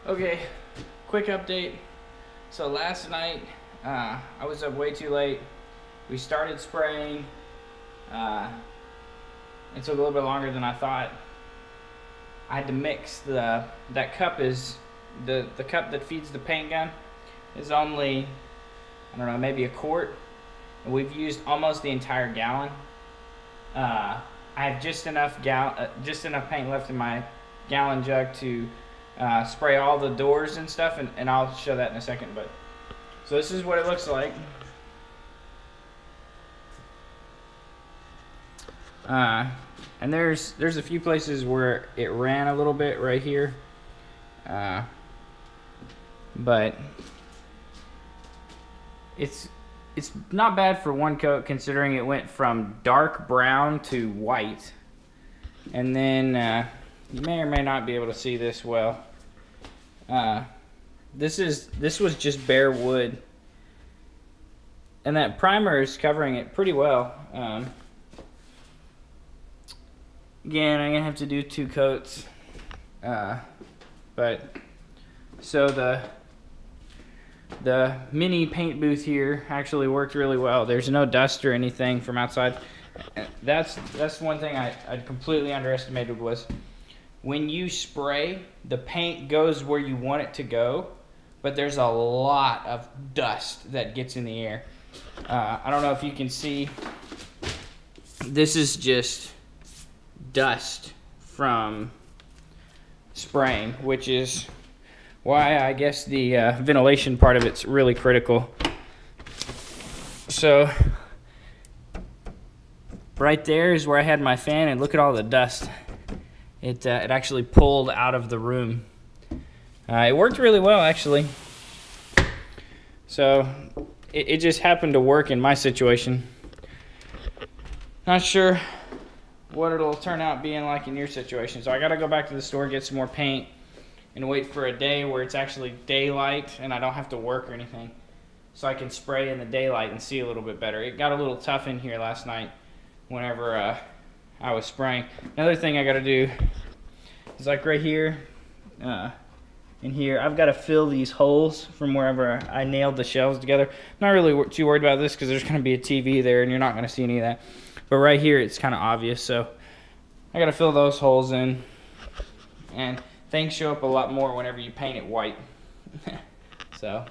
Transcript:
Okay, quick update. So last night, I was up way too late. We started spraying. It took a little bit longer than I thought. I had to mix that cup is, the cup that feeds the paint gun is only, I don't know, maybe a quart. And we've used almost the entire gallon. I have just enough paint left in my gallon jug to spray all the doors and stuff, and I'll show that in a second. But so this is what it looks like. And there's a few places where it ran a little bit right here, but it's not bad for one coat, considering it went from dark brown to white. And then you may or may not be able to see this well. This was just bare wood, and that primer is covering it pretty well. Again, I'm gonna have to do 2 coats, but so the mini paint booth here actually worked really well. There's no dust or anything from outside. That's one thing I completely underestimated, was when you spray, the paint goes where you want it to go, but there's a lot of dust that gets in the air. I don't know if you can see, this is just dust from spraying, which is why I guess the ventilation part of it's really critical. So right there is where I had my fan, and look at all the dust. It actually pulled out of the room. It worked really well, actually. So it just happened to work in my situation. Not sure what it'll turn out being like in your situation. So I gotta go back to the store, get some more paint, and wait for a day where it's actually daylight and I don't have to work or anything, so I can spray in the daylight and see a little bit better. It got a little tough in here last night whenever I was spraying. Another thing I gotta do is, like right here, in here, I've got to fill these holes from wherever I nailed the shelves together. I'm not really too worried about this because there's going to be a TV there and you're not going to see any of that. But right here, it's kind of obvious, so I got to fill those holes in. And things show up a lot more whenever you paint it white. So